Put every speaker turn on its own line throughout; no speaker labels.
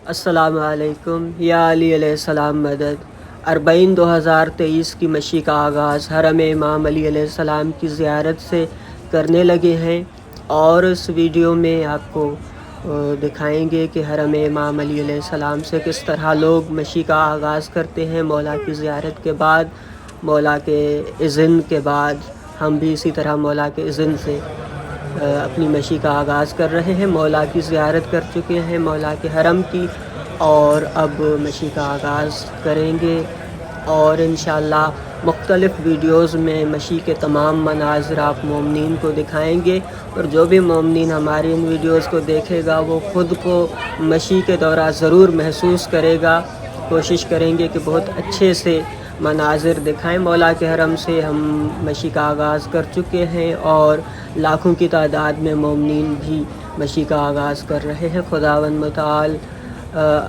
السلام علیکم یا علی علیہ السلام مدد 2023 کی مشی کا آغاز حرم امام علی علیہ السلام کی زیارت سے کرنے لگے ہیں، اور اس ویڈیو میں آپ کو دکھائیں گے کہ حرم امام علی علیہ السلام سے کس طرح لوگ مشی کا آغاز کرتے ہیں۔ مولا کی زیارت کے بعد، مولا کے اذن کے بعد ہم بھی اسی طرح مولا کے اذن سے اپنی مشی کا آغاز کر رہے ہیں۔ مولا کی زیارت کر چکے ہیں، مولا کے حرم کی، اور اب مشی کا آغاز کریں گے، اور انشاءاللہ مختلف ویڈیوز میں مشی کے تمام مناظر آپ مومنین کو دکھائیں گے، اور جو بھی مومنین ہماری ان ویڈیوز کو دیکھے گا وہ خود کو مشی کے دوران ضرور محسوس کرے گا۔ کوشش کریں گے کہ بہت اچھے سے مناظر دکھائیں۔ مولا کے حرم سے ہم مشی کا آغاز کر چکے ہیں، اور لاکھوں کی تعداد میں مومنین بھی مشی کا آغاز کر رہے ہیں۔ خداوند متعال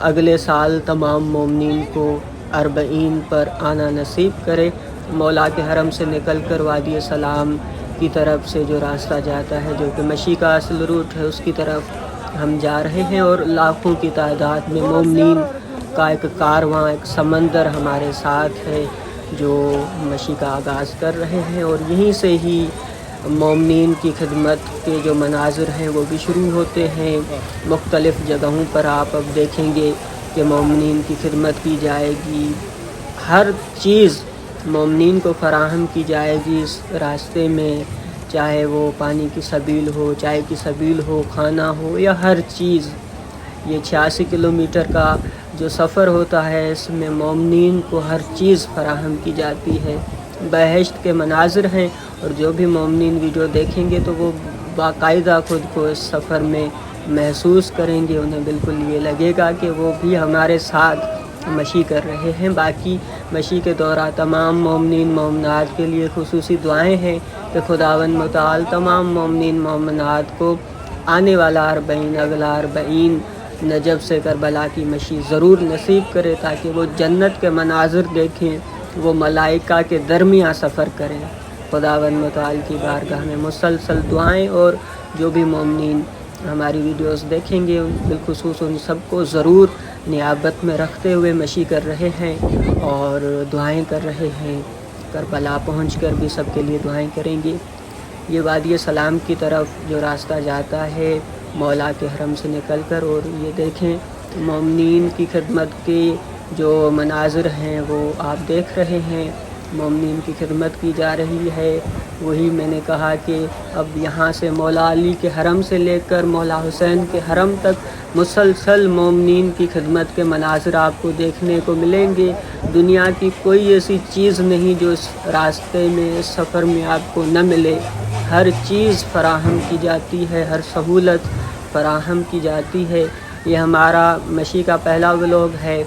اگلے سال تمام مومنین کو 40 پر آنا نصیب کرے۔ مولا کے حرم سے نکل کر وادی سلام کی طرف سے جو راستہ جاتا ہے، جو کہ مشی کا اصل روٹ ہے، اس کی طرف ہم جا رہے ہیں، اور لاکھوں کی تعداد میں مومنین کا ایک کارواں، ایک سمندر ہمارے ساتھ ہے جو مشی کا آغاز کر رہے ہیں، اور یہیں سے ہی مومنین کی خدمت کے جو مناظر ہیں وہ بھی شروع ہوتے ہیں۔ مختلف جگہوں پر آپ اب دیکھیں گے کہ مومنین کی خدمت کی جائے گی، ہر چیز مومنین کو فراہم کی جائے گی اس راستے میں، چاہے وہ پانی کی سبیل ہو، چائے کی سبیل ہو، کھانا ہو، یا ہر چیز۔ یہ 86 کلومیٹر کا جو سفر ہوتا ہے، اس میں مومنین کو ہر چیز فراہم کی جاتی ہے۔ بہشت کے مناظر ہیں، اور جو بھی مومنین ویڈیو دیکھیں گے تو وہ باقاعدہ خود کو اس سفر میں محسوس کریں گے، انہیں بالکل یہ لگے گا کہ وہ بھی ہمارے ساتھ مشی کر رہے ہیں۔ باقی مشی کے دوران تمام مومنین مومنات کے لیے خصوصی دعائیں ہیں کہ خداوند متعال تمام مومنین مومنات کو آنے والا 40 اگلا 40 نجف سے کربلا کی مشی ضرور نصیب کرے، تاکہ وہ جنت کے مناظر دیکھیں، وہ ملائکہ کے درمیان سفر کریں۔ خداوند متعال کی بارگاہ میں مسلسل دعائیں، اور جو بھی مومنین ہماری ویڈیوز دیکھیں گے بالخصوص ان سب کو ضرور نیابت میں رکھتے ہوئے مشی کر رہے ہیں اور دعائیں کر رہے ہیں۔ کربلا پہنچ کر بھی سب کے لیے دعائیں کریں گے۔ یہ وادی سلام کی طرف جو راستہ جاتا ہے مولا کے حرم سے نکل کر، اور یہ دیکھیں مومنین کی خدمت کے جو مناظر ہیں وہ آپ دیکھ رہے ہیں۔ مومنین کی خدمت کی جا رہی ہے، وہی میں نے کہا کہ اب یہاں سے مولا علی کے حرم سے لے کر مولا حسین کے حرم تک مسلسل مومنین کی خدمت کے مناظر آپ کو دیکھنے کو ملیں گے۔ دنیا کی کوئی ایسی چیز نہیں جو اس راستے میں، اس سفر میں آپ کو نہ ملے۔ ہر چیز فراہم کی جاتی ہے، ہر سہولت فراہم کی جاتی ہے۔ یہ ہمارا مشی کا پہلا ولاگ ہے،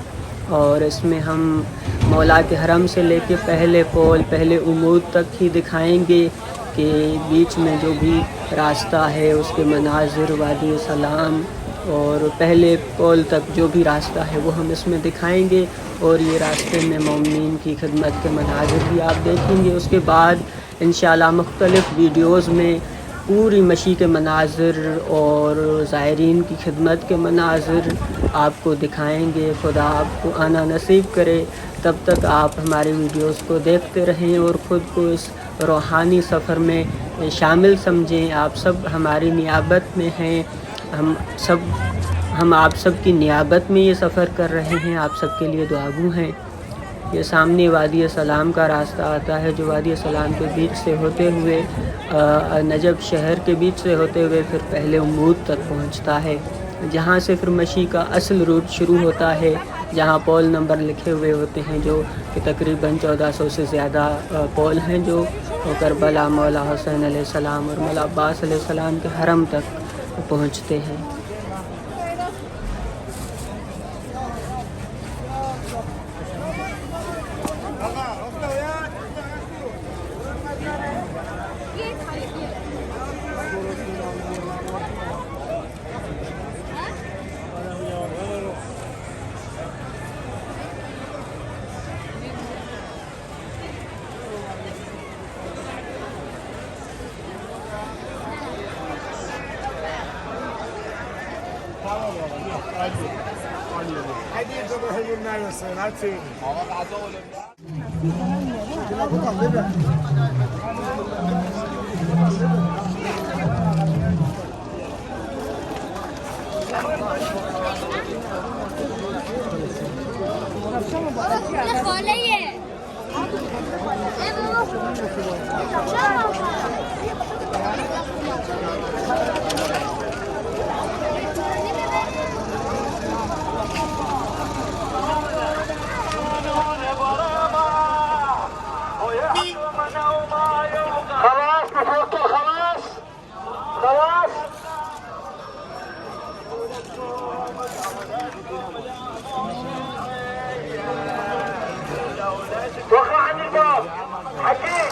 اور اس میں ہم مولا کے حرم سے لے کے پہلے پول، پہلے عمود تک ہی دکھائیں گے کہ بیچ میں جو بھی راستہ ہے اس کے مناظر، وادی سلام اور پہلے پول تک جو بھی راستہ ہے وہ ہم اس میں دکھائیں گے، اور یہ راستے میں مومنین کی خدمت کے مناظر بھی آپ دیکھیں گے۔ اس کے بعد انشاءاللہ مختلف ویڈیوز میں پوری مشی کے مناظر اور زائرین کی خدمت کے مناظر آپ کو دکھائیں گے۔ خدا آپ کو آنا نصیب کرے۔ تب تک آپ ہماری ویڈیوز کو دیکھتے رہیں اور خود کو اس روحانی سفر میں شامل سمجھیں۔ آپ سب ہماری نیابت میں ہیں، ہم آپ سب کی نیابت میں یہ سفر کر رہے ہیں، آپ سب کے لیے دعاگو ہیں۔ یہ سامنے وادی سلام کا راستہ آتا ہے، جو وادی سلام کے بیچ سے ہوتے ہوئے نجف شہر کے بیچ سے ہوتے ہوئے پھر پہلے عمود تک پہنچتا ہے، جہاں سے پھر مشی کا اصل روٹ شروع ہوتا ہے، جہاں پول نمبر لکھے ہوئے ہوتے ہیں، جو کہ تقریباً 1400 سے زیادہ پول ہیں، جو کربلا، مولا حسین علیہ السلام اور مولا عباس علیہ السلام کے حرم تک پہنچتے ہیں۔
خلاص تفضل خلاص خلاص وقع عن الباب حكيم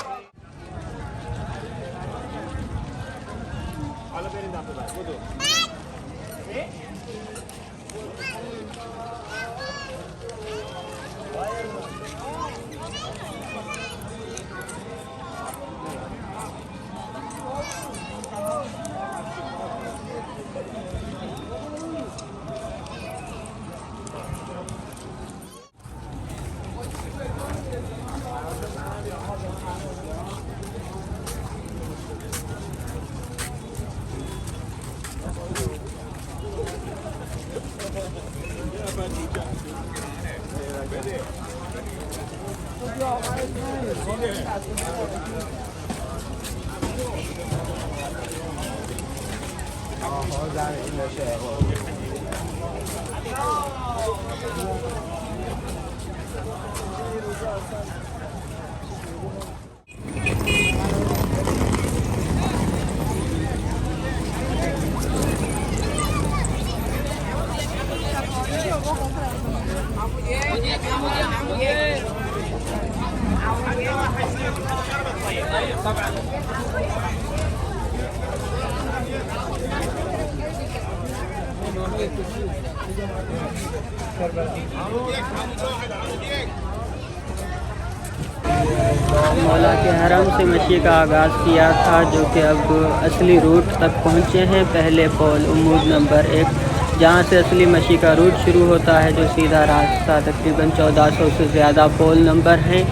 مولا کے حرم سے مشی کا آغاز کیا تھا، جو کہ اب اصلی روٹ تک پہنچے ہیں۔ پہلے پول عمود نمبر 1 جہاں سے اصلی مشی کا روٹ شروع ہوتا ہے، جو سیدھا راستہ تقریباً 1400 سے زیادہ پول نمبر ہیں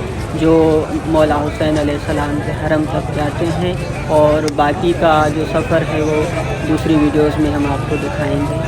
جو مولا حسین علیہ السلام کے حرم تک جاتے ہیں، اور باقی کا جو سفر ہے وہ دوسری ویڈیوز میں ہم آپ کو دکھائیں گے۔